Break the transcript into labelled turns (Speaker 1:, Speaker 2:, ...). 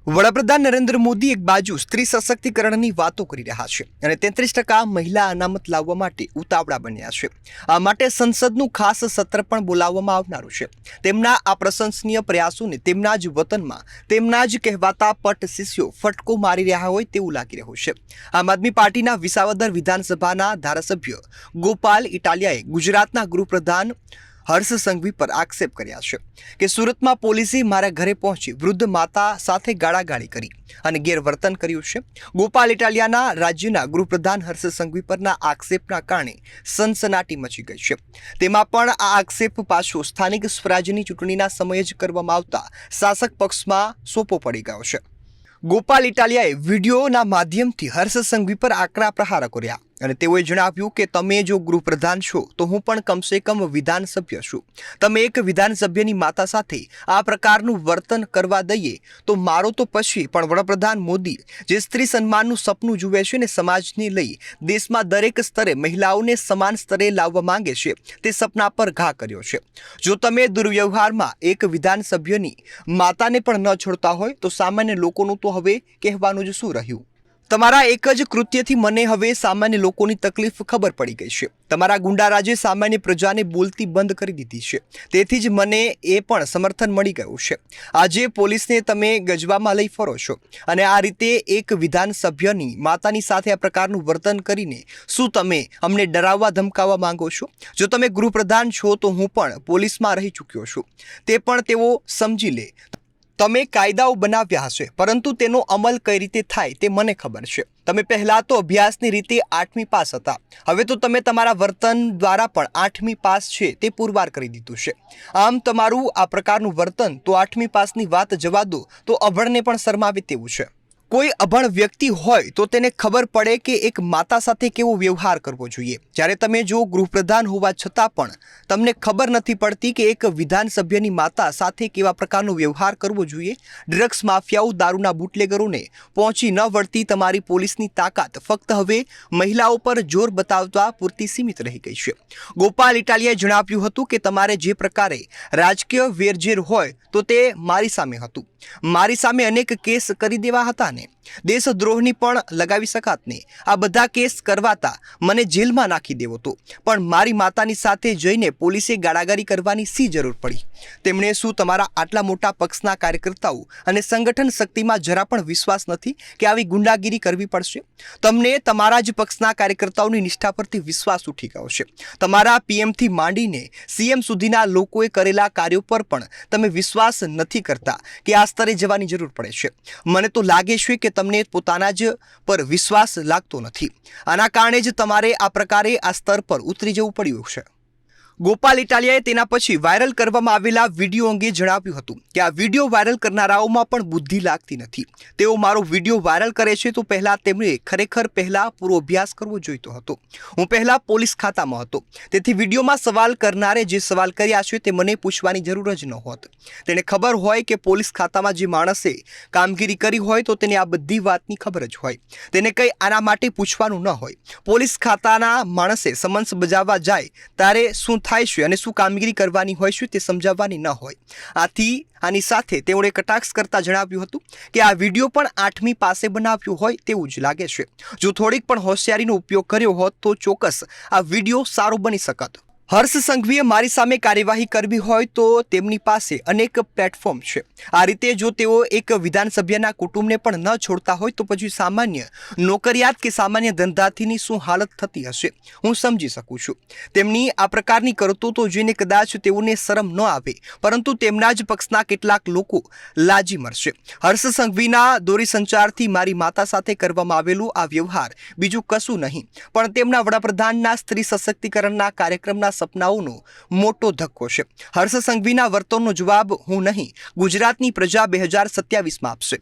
Speaker 1: વડાપ્રધાન નરેન્દ્ર મોદી એક બાજુ સ્ત્રી સશક્તિકરણની વાતો કરી રહ્યા છે અને 33% મહિલા અનામત લાવવા માટે ઉતાવળા બન્યા છે। આ માટે સંસદનું ખાસ સત્ર પણ બોલાવવામાં આવનારું છે। તેમના આ પ્રશંસનીય પ્રયાસોને તેમના જ વતનમાં તેમના જ કહેવાતા પટ શિષ્યો ફટકો મારી રહ્યા હોય તેવું લાગી રહ્યું છે। આમ આદમી પાર્ટીના વિસાવદર વિધાનસભાના ધારાસભ્ય ગોપાલ ઇટાલિયાએ ગુજરાતના ગૃહપ્રધાન હર્ષ સંઘવી પર આક્ષેપ કર્યા છે કે સુરતમાં પોલીસે મારા ઘરે પહોંચી વૃદ્ધ માતા સાથે ગાળાગાળી કરી અને ગેરવર્તન કર્યું છે। ગોપાલ ઇટાલિયાના રાજ્યના ગૃહપ્રધાન હર્ષ સંઘવી પરના આક્ષેપના કારણે સનસનાટી મચી ગઈ છે। તેમાં પણ આ આક્ષેપ પાછો સ્થાનિક સ્વરાજ્યની ચૂંટણીના સમયે જ કરવામાં આવતા શાસક પક્ષમાં સોપો પડી ગયો છે। ગોપાલ ઇટાલિયાએ વિડીયોના માધ્યમથી હર્ષ સંઘવી પર આકરા પ્રહારો કર્યા અને તેઓએ જણાવ્યું કે તમે જો ગૃહપ્રધાન છો તો હું પણ કમસે કમ વિધાનસભ્ય છું। તમે એક વિધાનસભ્યની માતા સાથે આ પ્રકારનું વર્તન કરવા દઈએ તો મારો તો પછી પણ વડાપ્રધાન મોદી જે સ્ત્રી સન્માનનું સપનું જુએ છે ને સમાજને લઈ દેશમાં દરેક સ્તરે મહિલાઓને સમાન સ્તરે લાવવા માંગે છે તે સપના પર ઘા કર્યો છે। જો તમે દુર્વ્યવહારમાં એક વિધાનસભ્યની માતાને પણ ન છોડતા હોય તો સામાન્ય લોકોનું તો હવે કહેવાનું જ શું રહ્યું। તમારા એક જ કૃત્યથી મને હવે સામાન્ય લોકોની તકલીફ ખબર પડી ગઈ છે। તમારા ગુંડારાજે સામાન્ય પ્રજાને બોલતી બંધ કરી દીધી છે। તેથી જ મને એ પણ સમર્થન મળી ગયું છે। આજે પોલીસને તમે ગજવામાં લઈ ફરો છો અને આ રીતે એક વિધાનસભ્યની માતાની સાથે આ પ્રકારનું વર્તન કરીને શું તમે અમને ડરાવવા ધમકાવવા માંગો છો? જો તમે ગૃહપ્રધાન છો તો હું પણ પોલીસમાં રહી ચૂક્યો છું, તે પણ તેઓ સમજી લે। તમે કાયદાઓ બનાવ્યા હશે પરંતુ તેનો અમલ કઈ રીતે થાય તે મને ખબર છે। તમે પહેલા તો અભ્યાસની રીતે 8મી પાસ હતા, હવે તો તમે તમારા વર્તન દ્વારા પણ 8મી પાસ છે તે પુરવાર કરી દીધું છે। આમ તમારું આ પ્રકારનું વર્તન તો 8મી પાસની વાત જવા દો તો અભણને પણ શરમાવે તેવું છે। કોઈ અભણ વ્યક્તિ હોય તો તેને ખબર પડે કે એક માતા સાથે કેવો વ્યવહાર કરવો જોઈએ, જ્યારે તમે જો ગૃહપ્રધાન હોવા છતાં પણ તમને ખબર નથી પડતી કે એક વિધાનસભ્યની માતા સાથે કેવા પ્રકારનો વ્યવહાર કરવો જોઈએ। ડ્રગ્સ માફિયાઓ, દારૂના બુટલેગરોને પહોંચી ન વળતી તમારી પોલીસની તાકાત ફક્ત હવે મહિલાઓ પર જોર બતાવવા પૂરતી સીમિત રહી ગઈ છે। ગોપાલ ઇટાલિયાએ જણાવ્યું હતું કે તમારે જે પ્રકારે રાજકીય વેરઝેર હોય તો તે મારી સામે હતું। મારી સામે અનેક કેસ કરી દેવા હતા ને, દેશદ્રોહની પણ લગાવી શકાત ને, આ બધા કેસ કરવાતા મને જેલમાં નાખી દેવો તો, પણ મારી માતાની સાથે જઈને પોલીસે ગાળાગાળી કરવાની શી જરૂર પડી? તેમણે શું તમારા આટલા મોટા પક્ષના કાર્યકર્તાઓ અને સંગઠન શક્તિમાં જરા પણ વિશ્વાસ નથી કે આવી ગુંડાગીરી કરવી પડશે? તમને તમારા જ પક્ષના કાર્યકર્તાઓની નિષ્ઠા પરથી વિશ્વાસ ઉઠી ગયો છે। તમારા પીએમથી માંડીને સીએમ સુધીના લોકોએ કરેલા કાર્યો પર પણ તમે વિશ્વાસ નથી કરતા કે આ સ્તરે જવાની જરૂર પડે છે। મને તો લાગે છે કે તમને પોતાના જ પર વિશ્વાસ લાગતો નથી। આના કારણે જ તમારે આ પ્રકારે આ સ્તર પર ઉતરી જવું પડ્યું છે। ગોપાલ ઇટાલિયાએ તેના પછી વાયરલ કરવામાં આવેલા વિડીયો અંગે જણાવ્યું હતું કે આ વિડીયો વાયરલ કરનારાઓમાં પણ બુદ્ધિ લાગતી નથી। તેઓ મારો વિડીયો વાયરલ કરે છે તો પહેલાં તેમણે ખરેખર પૂરો અભ્યાસ કરવો જોઈતો હતો। હું પહેલાં પોલીસ ખાતામાં હતો, તેથી વિડીયોમાં સવાલ કરનારે જે સવાલ કર્યા છે તે મને પૂછવાની જરૂર જ નહોત। તેને ખબર હોય કે પોલીસ ખાતામાં જે માણસે કામગીરી કરી હોય તો તેને આ બધી વાતની ખબર જ હોય, તેને કંઈ આના માટે પૂછવાનું ન હોય। પોલીસ ખાતાના માણસે સમન્સ બજાવવા જાય ત્યારે શું થાય છે અને શું કામગીરી કરવાની હોય છે તે સમજાવવાની ન હોય। આની સાથે તેમણે કટાક્ષ કરતા જણાવ્યું હતું કે આ વિડીયો પણ 8મી પાસે બનાવ્યો હોય તેવું જ લાગે છે। જો થોડીક પણ હોશિયારીનો ઉપયોગ કર્યો હોત તો ચોક્કસ આ વિડીયો સારો બની શકત। હર્ષ સંઘવીએ મારી સામે કાર્યવાહી કરવી હોય તો તેમની પાસે અનેક પ્લેટફોર્મ છે। આ રીતે જો તેઓ એક વિધાનસભ્યના કુટુંબને પણ ન છોડતા હોય તો પછી સામાન્ય નોકરિયાત કે સામાન્ય ધંધાર્થીની શું હાલત થતી હશે હું સમજી શકું છું। તેમની આ પ્રકારની કરતૂતો જોઈને કદાચ તેઓને શરમ ન આવે પરંતુ તેમના જ પક્ષના કેટલાક લોકો લાજી મરશે। હર્ષ સંઘવીના દોરી સંચારથી મારી માતા સાથે કરવામાં આવેલું આ વ્યવહાર બીજું કશું નહીં પણ તેમના વડાપ્રધાનના સ્ત્રી સશક્તિકરણના કાર્યક્રમના સપનાઓનો મોટો ધક્કો છે। હર્ષ સંઘવીના વર્તનનો જવાબ હું નહીં ગુજરાતની પ્રજા 2027માં આપશે।